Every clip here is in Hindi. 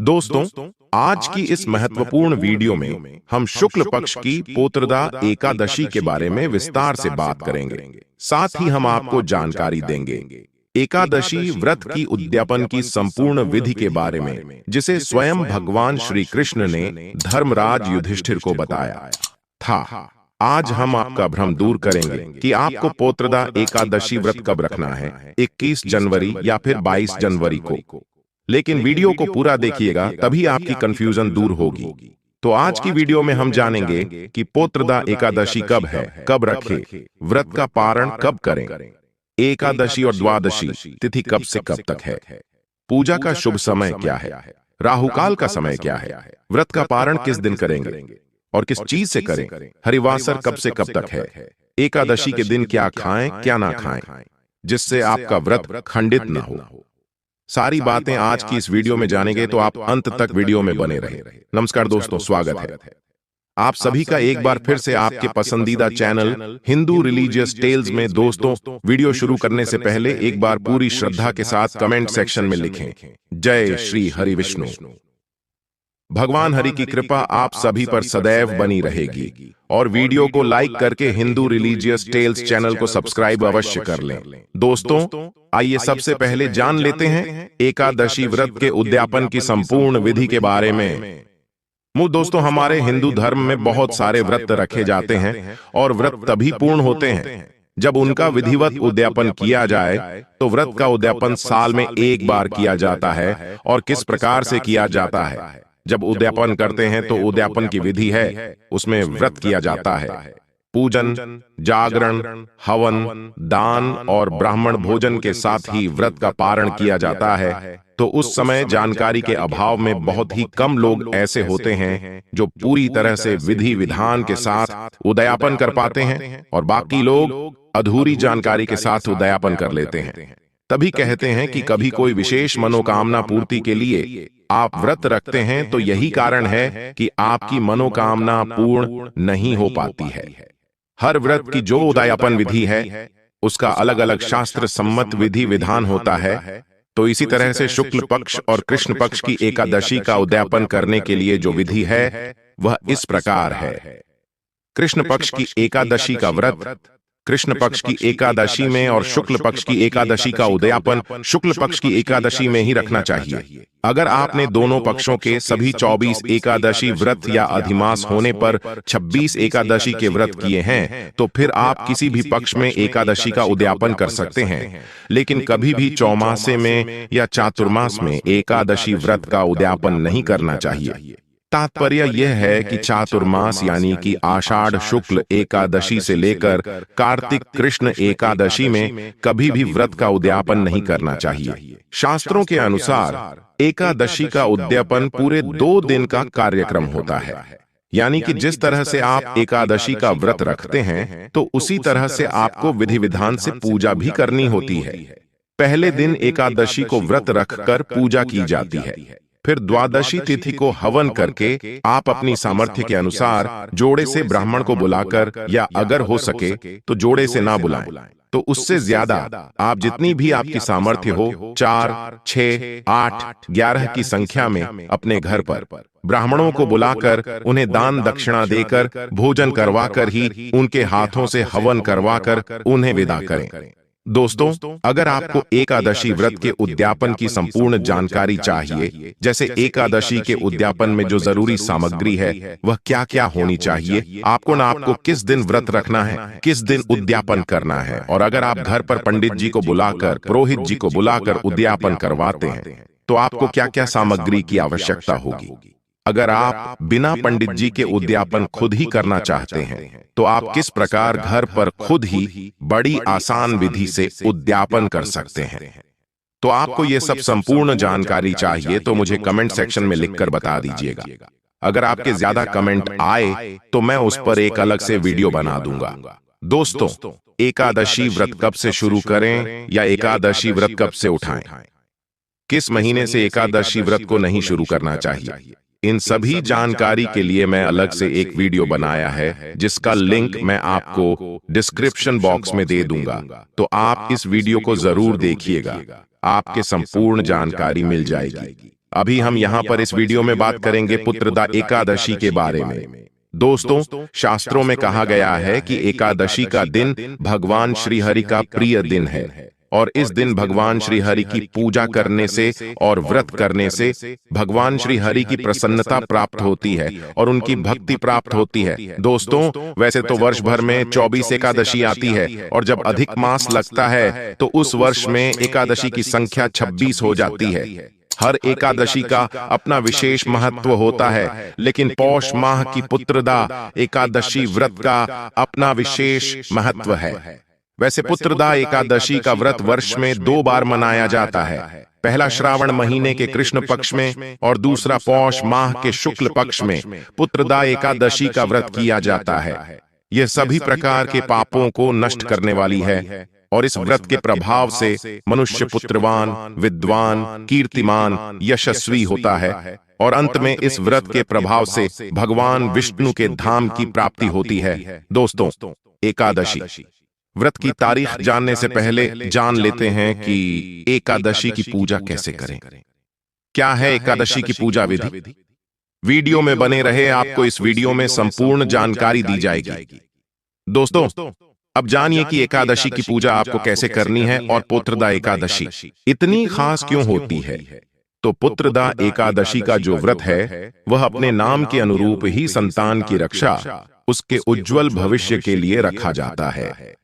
दोस्तों, आज की इस महत्वपूर्ण वीडियो में हम शुक्ल पक्ष की पोत्रदा एकादशी के बारे में विस्तार से बात करेंगे। साथ ही हम आपको जानकारी देंगे एकादशी व्रत की उद्यापन की संपूर्ण विधि के बारे में, जिसे स्वयं भगवान श्री कृष्ण ने धर्मराज युधिष्ठिर को बताया था। आज हम आपका भ्रम दूर करेंगे कि आपको पोत्रदा एकादशी व्रत कब रखना है, 21 जनवरी या फिर 22 जनवरी को। लेकिन वीडियो को पूरा देखिएगा, तभी आपकी कंफ्यूजन दूर होगी। तो आज की वीडियो में हम जानेंगे कि पोत्रदा एकादशी कब है, कब रखें, व्रत का पारण कब करें, एकादशी और द्वादशी तिथि कब से कब तक है, पूजा का शुभ समय क्या है, राहुकाल का समय क्या है, व्रत का पारण किस दिन करेंगे और किस चीज से करें, हरिवासर कब से कब तक है, एकादशी के दिन क्या खाएं क्या ना खाएं, जिससे आपका व्रत खंडित ना हो। सारी बातें आज की इस वीडियो में जानेंगे, तो आप अंत तक वीडियो में बने रहे। नमस्कार दोस्तों, स्वागत है आप सभी का एक बार फिर से आपके पसंदीदा चैनल हिंदू रिलीजियस टेल्स में। दोस्तों, वीडियो शुरू करने से पहले एक बार पूरी श्रद्धा के साथ कमेंट सेक्शन में लिखें, जय श्री हरि विष्णु। भगवान हरि की कृपा आप सभी पर सदैव बनी रहेगी और वीडियो को लाइक करके हिंदू रिलीजियस टेल्स चैनल को सब्सक्राइब अवश्य कर लें। दोस्तों, आइए सबसे पहले जान लेते हैं एकादशी व्रत के उद्यापन की संपूर्ण विधि के बारे में। दोस्तों, हमारे हिंदू धर्म में बहुत सारे व्रत रखे जाते हैं और व्रत तभी पूर्ण होते हैं जब उनका विधिवत उद्यापन किया जाए। तो व्रत का उद्यापन साल में एक बार किया जाता है और किस प्रकार से किया जाता है। जब उद्यापन करते हैं तो उद्यापन की विधि है, उसमें व्रत किया जाता है। पूजन, जागरण, हवन, दान और ब्राह्मण भोजन के साथ ही व्रत का पारण किया जाता है। तो उस समय जानकारी के अभाव में बहुत ही कम लोग ऐसे होते हैं जो पूरी तरह से विधि विधान के साथ उद्यापन कर पाते हैं और बाकी लोग अधूरी जानकारी के साथ उद्यापन कर लेते हैं। तभी कहते हैं कि कभी कोई विशेष मनोकामना पूर्ति के लिए आप व्रत रखते हैं तो यही कारण है कि आपकी मनोकामना पूर्ण नहीं हो पाती है। हर व्रत की जो उद्यापन विधि है उसका अलग अलग शास्त्र सम्मत विधि विधान होता है। तो इसी तरह से शुक्ल पक्ष और कृष्ण पक्ष की एकादशी का उद्यापन करने के लिए जो विधि है वह इस प्रकार है। कृष्ण पक्ष की एकादशी का व्रत कृष्ण पक्ष की एकादशी में और शुक्ल पक्ष की एकादशी का उद्यापन शुक्ल पक्ष की एकादशी में ही रखना चाहिए। अगर आपने दोनों पक्षों के सभी 24 एकादशी व्रत या अधिमास होने पर 26 एकादशी के व्रत किए हैं तो फिर आप किसी भी पक्ष में एकादशी का उद्यापन कर सकते हैं। लेकिन कभी भी चौमासे में या चातुर्मास में एकादशी व्रत का उद्यापन नहीं करना चाहिए। तात्पर्य यह है कि चातुर्मास यानी कि आषाढ़ शुक्ल एकादशी से लेकर कार्तिक कृष्ण एकादशी में कभी भी व्रत का उद्यापन नहीं करना चाहिए। शास्त्रों के अनुसार एकादशी का उद्यापन पूरे 2 दिन का कार्यक्रम होता है। यानी कि जिस तरह से आप एकादशी का व्रत रखते हैं तो उसी तरह से आपको विधि विधान से पूजा भी करनी होती है। पहले दिन एकादशी को व्रत रखकर पूजा की जाती है। फिर द्वादशी तिथि को हवन करके आप अपनी सामर्थ्य के अनुसार जोड़े से ब्राह्मण को बुलाकर, या अगर हो सके तो जोड़े से ना बुलाएं तो उससे ज्यादा आप जितनी भी आपकी सामर्थ्य हो 4, 6, 8, 11 की संख्या में अपने घर पर ब्राह्मणों को बुलाकर उन्हें दान दक्षिणा देकर भोजन करवाकर ही उनके हाथों से हवन करवाकर उन्हें विदा करें। दोस्तों, अगर आपको एकादशी व्रत के उद्यापन की संपूर्ण जानकारी चाहिए, जैसे एकादशी के उद्यापन में जो जरूरी सामग्री है वह क्या क्या होनी चाहिए, आपको किस दिन व्रत रखना है, किस दिन उद्यापन करना है, और अगर आप घर पर पंडित जी को बुलाकर, पुरोहित जी को बुलाकर उद्यापन करवाते हैं तो आपको क्या क्या सामग्री की आवश्यकता होगी। अगर आप बिना पंडित जी के उद्यापन खुद ही करना चाहते हैं तो आप किस प्रकार घर पर खुद ही बड़ी आसान विधि से उद्यापन कर सकते हैं। तो आपको ये सब संपूर्ण जानकारी चाहिए तो मुझे कमेंट सेक्शन में लिखकर बता दीजिएगा। अगर आपके ज्यादा कमेंट आए तो मैं उस पर एक अलग से वीडियो बना दूंगा। दोस्तों, एकादशी व्रत कब से शुरू करें या एकादशी व्रत कब से उठाएं, किस महीने से एकादशी व्रत को नहीं शुरू करना चाहिए, इन सभी जानकारी के लिए मैं अलग से एक वीडियो बनाया है जिसका लिंक मैं आपको डिस्क्रिप्शन बॉक्स में दे दूंगा। तो आप इस वीडियो को जरूर देखिएगा, आपके संपूर्ण जानकारी मिल जाएगी। अभी हम यहाँ पर इस वीडियो में बात करेंगे पुत्रदा एकादशी के बारे में। दोस्तों, शास्त्रों में कहा गया है कि एकादशी का दिन भगवान श्रीहरि का प्रिय दिन है और इस दिन भगवान श्रीहरि की पूजा करने से और व्रत करने से भगवान श्रीहरि की प्रसन्नता प्राप्त होती है और उनकी भक्ति प्राप्त होती है। दोस्तों, वैसे तो वर्ष भर में 24 एकादशी आती है और जब अधिक मास लगता है तो उस वर्ष में एकादशी की संख्या 26 हो जाती है। हर एकादशी का अपना विशेष महत्व होता है, लेकिन पौष माह की पुत्रदा एकादशी व्रत का अपना विशेष महत्व है। वैसे पुत्रदा एकादशी का व्रत वर्ष में 2 बार मनाया जाता है। पहला श्रावण महीने के कृष्ण पक्ष में और दूसरा पौष माह के शुक्ल पक्ष में पुत्रदा एकादशी का व्रत किया जाता है। यह सभी प्रकार के पापों को नष्ट करने वाली है और इस व्रत के प्रभाव से मनुष्य पुत्रवान, विद्वान, कीर्तिमान, यशस्वी होता है और अंत में इस व्रत के प्रभाव से भगवान विष्णु के धाम की प्राप्ति होती है। दोस्तों, एकादशी व्रत की तारीख जानने से पहले जान लेते हैं कि एकादशी की पूजा कैसे करें। क्या है एकादशी की पूजा विधि? वीडियो में बने रहे, आपको इस वीडियो में संपूर्ण जानकारी दी जाएगी। दोस्तों, अब जानिए कि एकादशी की पूजा आपको कैसे करनी है और पुत्रदा एकादशी इतनी खास क्यों होती है। तो पुत्रदा एकादशी का जो व्रत है वह अपने नाम के अनुरूप ही संतान की रक्षा, उसके उज्जवल भविष्य के लिए रखा जाता है।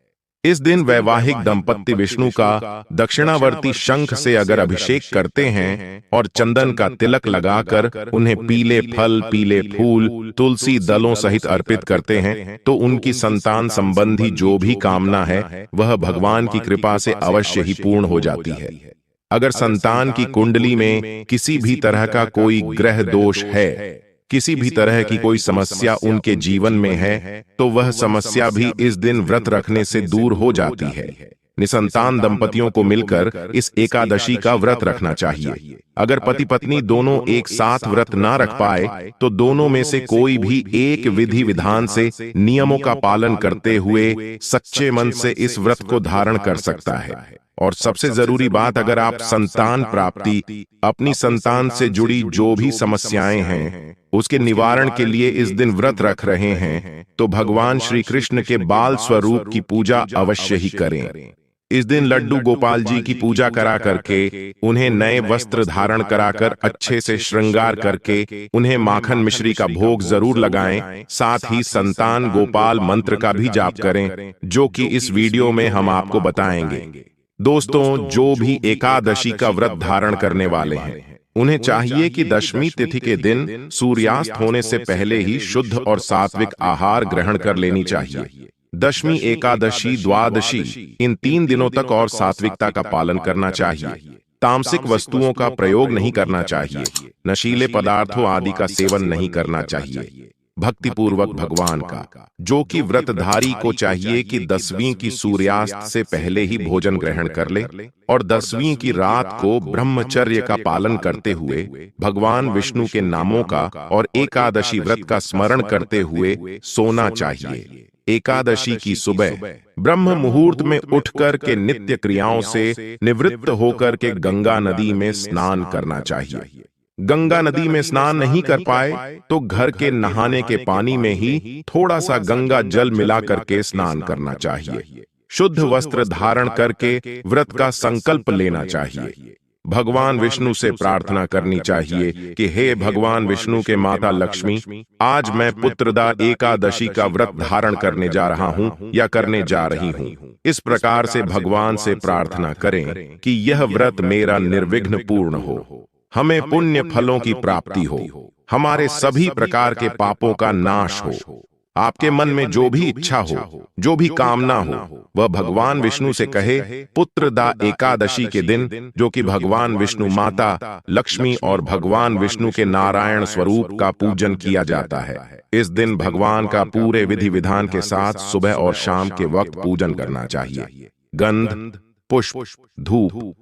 इस दिन वैवाहिक दंपत्ति विष्णु का दक्षिणावर्ती शंख से अगर अभिषेक करते हैं और चंदन का तिलक लगाकर उन्हें पीले फल, पीले फूल, तुलसी दलों सहित अर्पित करते हैं तो उनकी संतान संबंधी जो भी कामना है वह भगवान की कृपा से अवश्य ही पूर्ण हो जाती है। अगर संतान की कुंडली में किसी भी तरह का कोई ग्रह दोष है, किसी भी तरह की कोई समस्या उनके जीवन में है, तो वह समस्या भी इस दिन व्रत रखने से दूर हो जाती है। निसंतान दंपतियों को मिलकर इस एकादशी का व्रत रखना चाहिए। अगर पति पत्नी दोनों एक साथ व्रत ना रख पाए तो दोनों में से कोई भी एक विधि विधान से नियमों का पालन करते हुए सच्चे मन से इस व्रत को धारण कर सकता है। और सबसे जरूरी बात, अगर आप संतान प्राप्ति, अपनी संतान से जुड़ी जो भी समस्याएं हैं उसके निवारण के लिए इस दिन व्रत रख रहे हैं तो भगवान श्री कृष्ण के बाल स्वरूप की पूजा अवश्य ही करें। इस दिन लड्डू गोपाल जी की पूजा करा करके, उन्हें नए वस्त्र धारण कराकर अच्छे से श्रृंगार करके उन्हें माखन मिश्री का भोग जरूर लगाएं। साथ ही संतान गोपाल मंत्र का भी जाप करें, जो कि इस वीडियो में हम आपको बताएंगे। दोस्तों, जो भी एकादशी का व्रत धारण करने वाले हैं उन्हें चाहिए कि दशमी तिथि के दिन सूर्यास्त होने से पहले ही शुद्ध और सात्विक आहार ग्रहण कर लेनी चाहिए। दशमी, एकादशी, द्वादशी, इन 3 दिनों तक और सात्विकता का पालन करना चाहिए। तामसिक वस्तुओं का प्रयोग नहीं करना चाहिए। नशीले पदार्थों आदि का सेवन नहीं करना चाहिए। भक्तिपूर्वक भगवान का, जो कि व्रतधारी को चाहिए कि 10वीं की सूर्यास्त से पहले ही भोजन ग्रहण कर ले और 10वीं की रात को ब्रह्मचर्य का पालन करते हुए भगवान विष्णु के नामों का और एकादशी व्रत का स्मरण करते हुए सोना चाहिए। एकादशी की सुबह ब्रह्म मुहूर्त में उठकर के नित्य क्रियाओं से निवृत्त होकर के गंगा नदी में स्नान करना चाहिए। गंगा नदी में स्नान नहीं कर पाए तो घर के नहाने के पानी में ही थोड़ा सा गंगा जल मिला करके स्नान करना चाहिए। शुद्ध वस्त्र धारण करके व्रत का संकल्प लेना चाहिए। भगवान विष्णु से प्रार्थना करनी चाहिए कि हे भगवान विष्णु के माता लक्ष्मी, आज मैं पुत्रदा एकादशी का व्रत धारण करने जा रहा हूँ या करने जा रही हूँ। इस प्रकार से भगवान से प्रार्थना करें कि यह व्रत मेरा निर्विघ्न पूर्ण हो, हमें पुण्य फलों की प्राप्ति हो, हमारे सभी प्रकार के पापों का नाश हो। आपके मन में जो भी इच्छा हो, जो भी कामना हो, वह भगवान विष्णु से कहे। पुत्रदा एकादशी के दिन, जो कि भगवान विष्णु माता लक्ष्मी और भगवान विष्णु के नारायण स्वरूप का पूजन किया जाता है, इस दिन भगवान का पूरे विधि विधान के साथ सुबह और शाम के वक्त पूजन करना चाहिए। गंध, पुष्प, धूप,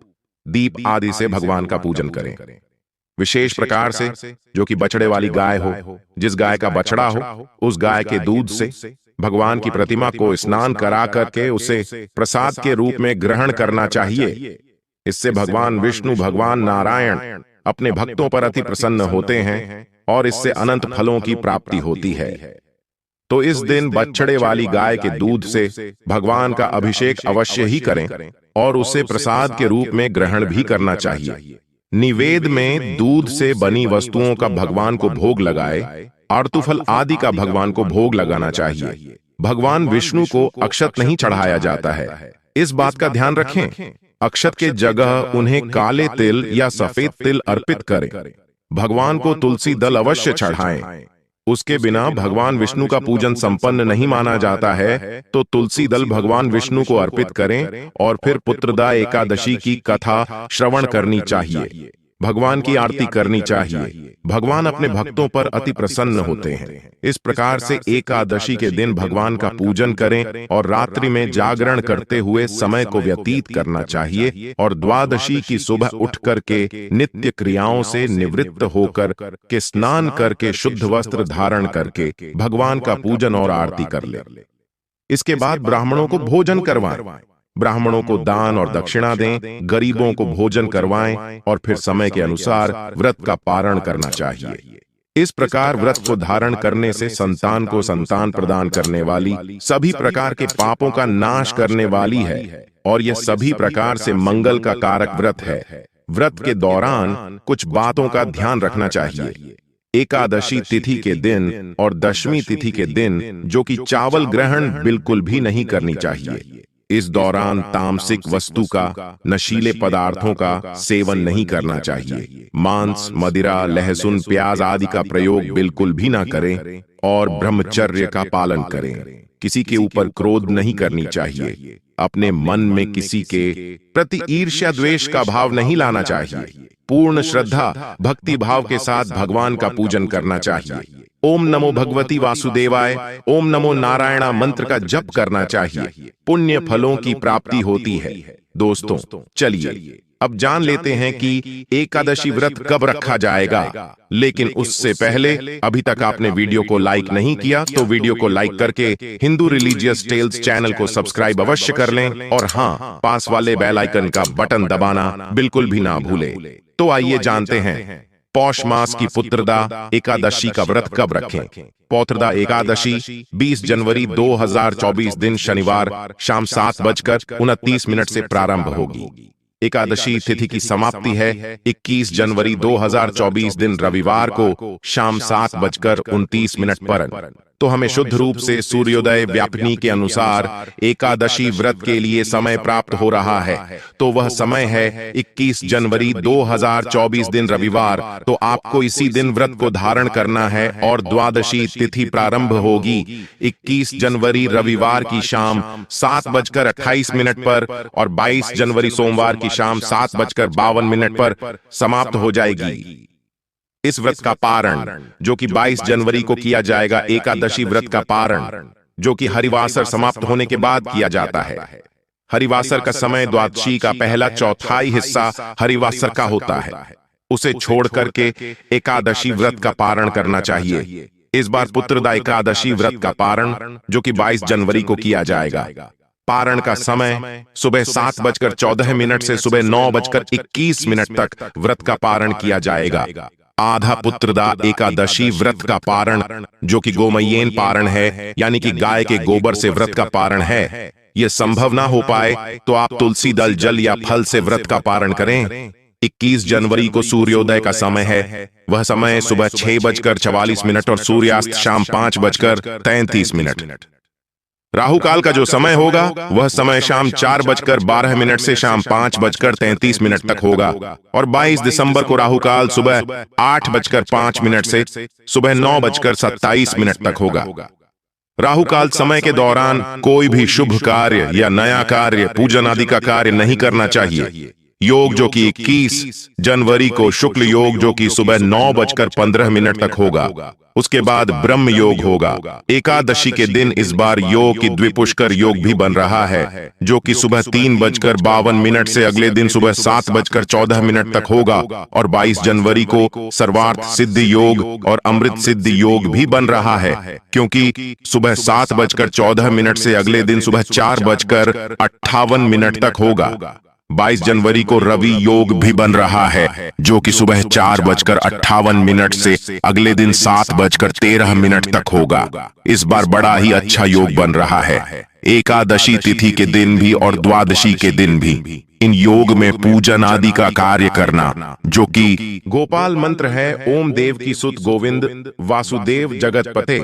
दीप आदि से भगवान का पूजन करें। विशेष प्रकार से जो कि बछड़े वाली गाय हो, जिस गाय का बछड़ा हो, उस गाय के दूध से भगवान की प्रतिमा को स्नान करा करके उसे प्रसाद के रूप में ग्रहण करना चाहिए। इससे भगवान विष्णु, भगवान नारायण अपने भक्तों पर अति प्रसन्न होते हैं और इससे अनंत फलों की प्राप्ति होती है। तो इस दिन बछड़े वाली गाय के दूध से भगवान का अभिषेक अवश्य ही करें और उसे प्रसाद के रूप में ग्रहण भी करना चाहिए। निवेद में दूध से बनी वस्तुओं का भगवान को भोग लगाए, आर्तुफल आदि का भगवान को भोग लगाना चाहिए। भगवान विष्णु को अक्षत नहीं चढ़ाया जाता है, इस बात का ध्यान रखें। अक्षत के जगह उन्हें काले तिल या सफेद तिल अर्पित करें। भगवान को तुलसी दल अवश्य चढ़ाएं। उसके बिना भगवान विष्णु का पूजन संपन्न नहीं माना जाता है। तो तुलसी दल भगवान विष्णु को अर्पित करें और फिर पुत्रदा एकादशी की कथा श्रवण करनी चाहिए, भगवान की आरती करनी चाहिए। भगवान अपने भक्तों पर अति प्रसन्न होते हैं। इस प्रकार से एकादशी के दिन भगवान का पूजन करें और रात्रि में जागरण करते हुए समय को व्यतीत करना चाहिए और द्वादशी की सुबह उठ करके नित्य क्रियाओं से निवृत्त होकर के स्नान करके शुद्ध वस्त्र धारण करके भगवान का पूजन और आरती कर ले। इसके बाद ब्राह्मणों को भोजन करवाएं। ब्राह्मणों को दान और दक्षिणा दें, गरीबों को भोजन करवाएं और फिर समय के अनुसार व्रत का पारण करना चाहिए। इस प्रकार व्रत को धारण करने से संतान को संतान प्रदान करने वाली, सभी प्रकार के पापों का नाश करने वाली है और यह सभी प्रकार से मंगल का कारक व्रत है। व्रत के दौरान कुछ बातों का ध्यान रखना चाहिए। एकादशी तिथि के दिन और दशमी तिथि के दिन जो कि चावल ग्रहण बिल्कुल भी नहीं करनी चाहिए। इस दौरान तामसिक वस्तु का, नशीले पदार्थों का सेवन नहीं करना चाहिए। मांस, मदिरा, लहसुन, प्याज आदि का प्रयोग बिल्कुल भी ना करें और ब्रह्मचर्य का पालन करें। किसी के ऊपर क्रोध नहीं करनी चाहिए। अपने मन में किसी के प्रति ईर्ष्या द्वेष का भाव नहीं लाना चाहिए। पूर्ण श्रद्धा भक्ति भाव के साथ भगवान का पूजन करना चाहिए। ओम नमो भगवती वासुदेवाय, ओम नमो नारायणा मंत्र का जप करना चाहिए। पुण्य फलों की प्राप्ति होती है। दोस्तों, चलिए अब जान लेते हैं कि एकादशी व्रत कब रखा जाएगा। लेकिन उससे पहले अभी तक आपने वीडियो को लाइक नहीं किया तो वीडियो को लाइक करके हिंदू रिलीजियस टेल्स चैनल को सब्सक्राइब अवश्य कर लें और हाँ, पास वाले बेल आइकन का बटन दबाना बिल्कुल भी ना भूलें। तो आइए जानते हैं पौष मास की पुत्रदा एकादशी का व्रत कब रखें। पौत्रदा एकादशी 20 जनवरी 2024 दिन शनिवार शाम 7:29 से प्रारंभ होगी। एकादशी तिथि की समाप्ति है 21 जनवरी 2024 दिन रविवार को शाम 7:29 पर। तो हमें शुद्ध रूप से सूर्योदय व्यापनी के अनुसार एकादशी व्रत के लिए समय प्राप्त हो रहा है। तो वह समय है 21 जनवरी 2024 दिन रविवार। तो आपको इसी दिन व्रत को धारण करना है और द्वादशी तिथि प्रारंभ होगी 21 जनवरी रविवार की शाम 7:28 पर और 22 जनवरी सोमवार की शाम 7:52 पर समाप्त हो जाएगी। इस व्रत का पारण जो कि 22 जनवरी को किया जाएगा, एकादशी व्रत का पारण जो कि हरिवासर समाप्त होने के बाद किया जाता है। हरिवासर का समय द्वादशी का पहला चौथाई हिस्सा हरिवासर का होता है। उसे छोड़ करके एकादशी व्रत का पारण करना चाहिए। इस बार पुत्रदा एकादशी व्रत का पारण जो कि 22 जनवरी को किया जाएगा। पारण का समय सुबह 7:14 से सुबह 9:21 तक व्रत का पारण किया जाएगा। आधा पुत्रदा एकादशी व्रत का पारण जो कि गोमयेन पारण है, यानी कि गाय के गोबर से व्रत का पारण है। यह संभव ना हो पाए तो आप तुलसी दल, जल या फल से व्रत का पारण करें। 21 जनवरी को सूर्योदय का समय है। वह समय सुबह 6:44 और सूर्यास्त शाम 5:33। राहु काल का जो समय होगा वह समय शाम 4:12 से शाम 5:33 तक होगा और 22 दिसंबर को राहु काल सुबह 8:05 से सुबह 9:27 तक होगा। राहु काल समय के दौरान कोई भी शुभ कार्य या नया कार्य, पूजन आदि का कार्य नहीं करना चाहिए। योग जो कि 21 जनवरी को शुक्ल योग जो कि सुबह 9:15 तक होगा। उसके बाद ब्रह्म योग होगा। एकादशी के दिन इस बार योग की द्विपुष्कर योग भी बन रहा है जो कि सुबह 3:52 से अगले दिन सुबह 7:14 तक होगा और 22 जनवरी को सर्वार्थ सिद्धि योग और अमृत सिद्धि योग भी बन रहा है क्योंकि सुबह 7:14 से अगले दिन सुबह 4:58 तक होगा। 22 जनवरी को रवि योग भी बन रहा है, जो कि सुबह 4:58 से अगले दिन 7:13 तक होगा। इस बार बड़ा ही अच्छा योग बन रहा है। एकादशी तिथि के दिन भी और द्वादशी के दिन भी इन योग में पूजन आदि का कार्य करना, जो कि गोपाल मंत्र है, ओम देव की सुत गोविंद वासुदेव जगतपते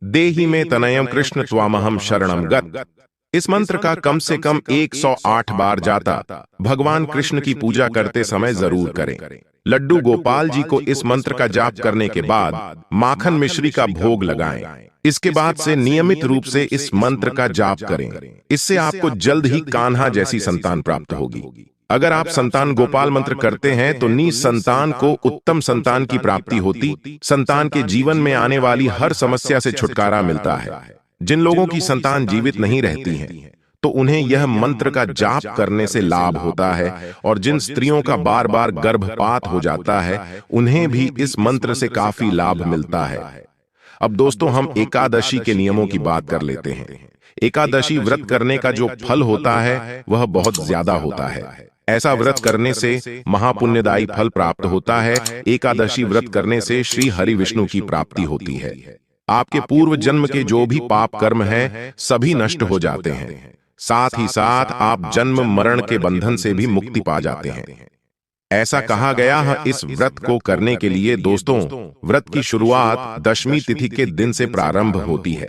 देहि में तनयम कृष्ण त्वामहम शरणम गत। इस मंत्र का कम से कम 108 बार जाता भगवान कृष्ण की पूजा करते समय जरूर करें। लड्डू गोपाल जी को इस मंत्र का जाप करने के बाद माखन मिश्री का भोग लगाएं। इसके बाद से नियमित रूप से इस मंत्र का जाप करें। इससे आपको जल्द ही कान्हा जैसी संतान प्राप्त होगी। अगर आप संतान गोपाल मंत्र करते हैं तो निसंतान को उत्तम संतान की प्राप्ति होती, संतान के जीवन में आने वाली हर समस्या से छुटकारा मिलता है। जिन लोगों की संतान जीवित नहीं रहती हैं, तो उन्हें यह मंत्र का जाप करने से लाभ होता है, और जिन स्त्रियों का बार बार गर्भपात हो जाता है, उन्हें भी इस मंत्र से काफी लाभ मिलता है। अब दोस्तों, हम एकादशी के नियमों की बात कर लेते हैं। एकादशी व्रत करने का जो फल होता है वह बहुत ज्यादा होता है। ऐसा व्रत करने से महापुण्यदायी फल प्राप्त होता है। एकादशी व्रत करने से श्री हरि विष्णु की प्राप्ति होती है। आपके पूर्व जन्म के जो भी पाप कर्म हैं, सभी नष्ट हो जाते हैं। साथ ही साथ आप जन्म मरण के बंधन से भी मुक्ति पा जाते हैं। ऐसा कहा गया है। इस व्रत को करने के लिए दोस्तों, व्रत की शुरुआत दशमी तिथि के दिन से प्रारंभ होती है।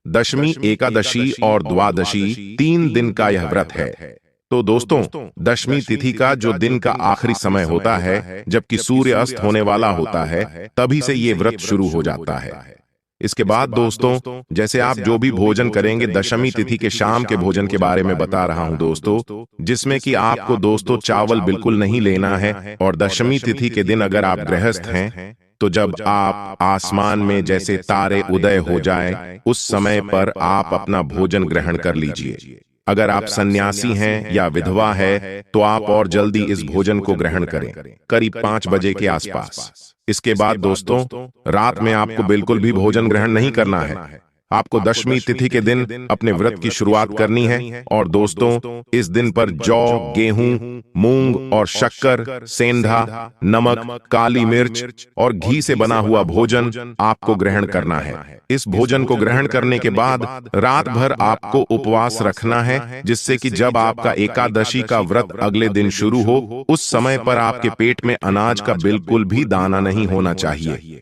दशमी, एकादशी और द्वादशी 3 दिन का यह व्रत है। तो दोस्तों, दशमी तिथि का जो दिन का आखिरी समय होता है, जबकि सूर्य अस्त होने वाला होता है, तभी से ये व्रत शुरू हो जाता है। इसके बाद दोस्तों, जैसे आप जो भी भोजन करेंगे, दशमी तिथि के शाम के भोजन के बारे में बता रहा हूं दोस्तों, जिसमें कि आपको दोस्तों चावल बिल्कुल नहीं लेना है। और दशमी तिथि के दिन अगर आप गृहस्थ हैं, तो जब आप आसमान में जैसे तारे उदय हो जाए, उस समय पर आप अपना भोजन ग्रहण कर लीजिए। अगर आप सन्यासी हैं या विधवा है, तो आप और जल्दी इस भोजन को ग्रहण करें, करीब 5 बजे के आसपास। इसके बाद दोस्तों, रात में आपको बिल्कुल भी भोजन ग्रहण नहीं करना है। आपको दशमी तिथि के दिन अपने व्रत की शुरुआत करनी है। और दोस्तों, इस दिन पर जौ, गेहूं, मूंग और शक्कर, सेंधा, नमक, काली मिर्च और घी से बना हुआ भोजन आपको ग्रहण करना है। इस भोजन को ग्रहण करने के बाद रात भर आपको उपवास रखना है, जिससे कि जब आपका एकादशी का व्रत अगले दिन शुरू हो, उस समय पर आपके पेट में अनाज का बिल्कुल भी दाना नहीं होना चाहिए।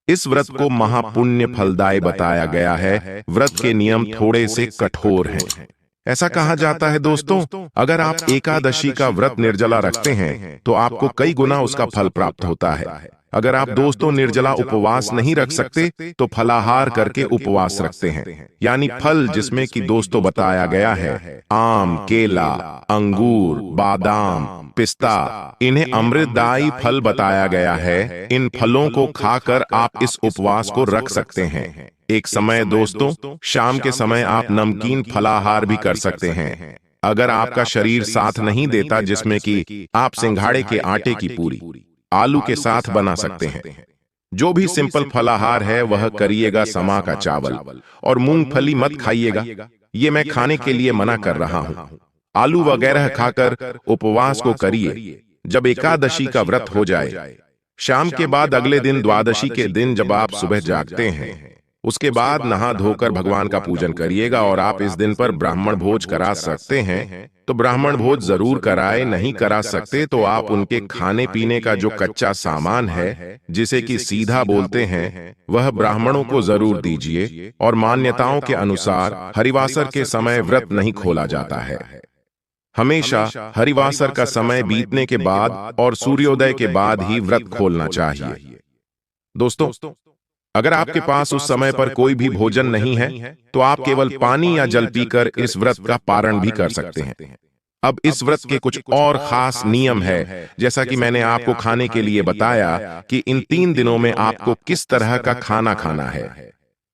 इस व्रत को महापुण्य फलदायी बताया गया है। व्रत के नियम थोड़े से कठोर हैं। ऐसा कहा जाता है दोस्तों, अगर आप एकादशी का व्रत निर्जला रखते हैं, तो आपको कई गुना उसका फल प्राप्त होता है। अगर आप दोस्तों निर्जला उपवास नहीं रख सकते, तो फलाहार करके उपवास रखते हैं। यानी फल जिसमें कि दोस्तों बताया गया है आम, केला, अंगूर, बादाम, पिस्ता, इन्हें अमृतदायी फल बताया गया है। इन फलों को खाकर आप इस उपवास को रख सकते हैं। एक समय दोस्तों, शाम के समय आप नमकीन फलाहार भी कर सकते हैं। अगर आपका शरीर साथ नहीं देता, जिसमें कि आप सिंघाड़े के आटे की पूरी आलू के साथ बना सकते हैं। जो भी सिंपल फलाहार है वह करिएगा समा का चावल, और मूंगफली मत खाइएगा। ये मैं खाने के लिए मना कर रहा हूं। आलू वगैरह खाकर उपवास को करिए। जब एकादशी का व्रत हो जाए, शाम के बाद अगले दिन द्वादशी के दिन जब आप सुबह जागते हैं, उसके बाद नहा धोकर भगवान का पूजन करिएगा। और आप इस दिन पर ब्राह्मण भोज करा सकते हैं तो ब्राह्मण भोज जरूर कराए। नहीं करा सकते तो आप उनके खाने पीने का जो कच्चा सामान है, जिसे कि सीधा बोलते हैं, वह ब्राह्मणों को जरूर दीजिए। और मान्यताओं के अनुसार हरिवासर के समय व्रत नहीं खोला जाता है। हमेशा हरिवासर का समय बीतने के बाद और सूर्योदय के बाद ही व्रत खोलना चाहिए। दोस्तों, अगर आपके पास उस समय पर कोई भी भोजन नहीं है, तो आप केवल पानी या जल पीकर इस व्रत का पारण भी कर सकते हैं। अब इस व्रत के कुछ और खास नियम है, जैसा कि मैंने आपको खाने के लिए बताया कि इन 3 दिनों में आपको किस तरह का खाना खाना है।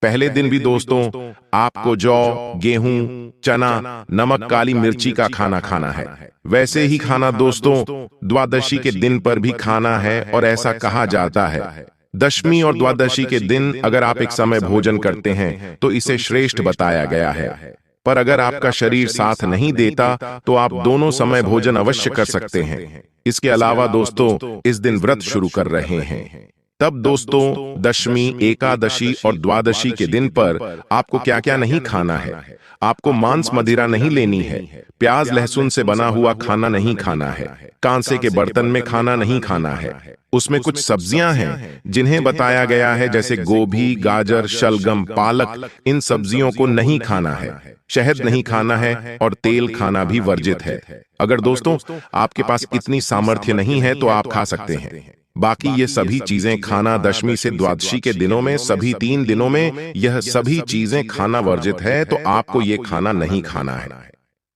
पहले दिन भी दोस्तों आपको जौ, गेहूं, चना, नमक, काली मिर्ची का खाना खाना है। वैसे ही खाना दोस्तों द्वादशी के दिन पर भी खाना है। और ऐसा कहा जाता है, दशमी और द्वादशी के दिन अगर आप एक समय भोजन करते हैं, तो इसे श्रेष्ठ बताया गया है। पर अगर आपका शरीर साथ नहीं देता तो आप दोनों समय भोजन अवश्य कर सकते हैं। इसके अलावा दोस्तों, इस दिन व्रत शुरू कर रहे हैं, तब दोस्तों दशमी, एकादशी और द्वादशी के दिन पर आपको क्या क्या नहीं खाना है। आपको मांस मदिरा नहीं लेनी है, प्याज लहसुन से बना हुआ खाना नहीं खाना है, कांसे के बर्तन में खाना नहीं खाना है। उसमें कुछ सब्जियां हैं जिन्हें बताया गया है, जैसे गोभी, गाजर, शलगम, पालक, इन सब्जियों को नहीं खाना है। शहद नहीं खाना है और तेल खाना भी वर्जित है। अगर दोस्तों आपके पास इतनी सामर्थ्य नहीं है तो आप खा सकते हैं। बाकी ये सभी चीजें खाना दशमी से द्वादशी के दिनों में, सभी 3 दिनों में यह सभी चीजें खाना वर्जित है, तो आपको ये खाना नहीं खाना है।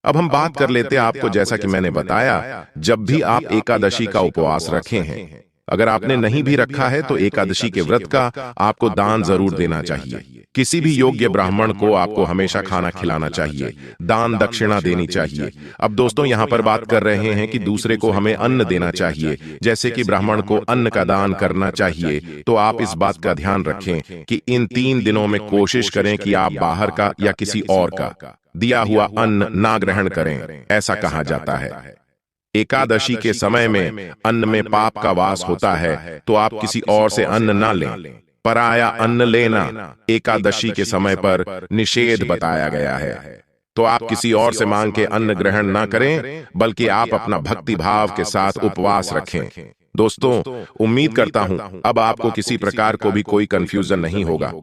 अब हम बात कर लेते हैं आपको, जैसा कि मैंने बताया, जब भी आप एकादशी का उपवास रखे हैं, अगर आपने नहीं भी रखा है तो एकादशी के व्रत का आपको दान जरूर देना चाहिए। किसी भी योग्य ब्राह्मण को आपको हमेशा खाना खिलाना चाहिए, दान दक्षिणा देनी चाहिए। अब दोस्तों यहाँ पर बात कर रहे हैं कि दूसरे को हमें अन्न देना चाहिए, जैसे कि ब्राह्मण को अन्न का दान करना चाहिए। तो आप इस बात का ध्यान रखें कि इन 3 दिनों में कोशिश करें कि आप बाहर का या किसी और का दिया हुआ अन्न ना ग्रहण करें, ऐसा कहा जाता है। एकादशी के समय में अन्न में पाप का वास होता है, तो आप किसी और से अन्न ना लें। पराया अन्न लेना एकादशी के समय पर निषेध बताया गया है, तो आप किसी और से मांग के अन्न ग्रहण ना करें, बल्कि आप अपना भक्ति भाव के साथ उपवास रखें। दोस्तों, उम्मीद करता हूं अब आपको किसी प्रकार को भी कोई कंफ्यूजन नहीं होगा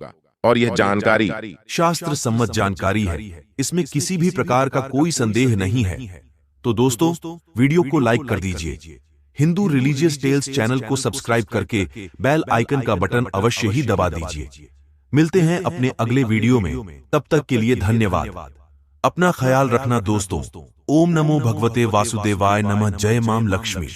और यह जानकारी शास्त्र सम्मत जानकारी है, इसमें किसी भी प्रकार का कोई संदेह नहीं है। तो दोस्तों, वीडियो को लाइक कर दीजिए, हिंदू रिलीजियस टेल्स चैनल को सब्सक्राइब करके बेल आइकन का बटन अवश्य ही दबा दीजिए। मिलते हैं अपने अगले वीडियो में, तब तक के लिए धन्यवाद। अपना ख्याल रखना दोस्तों। ओम नमो भगवते वासुदेवाय नमः। जय मां लक्ष्मी।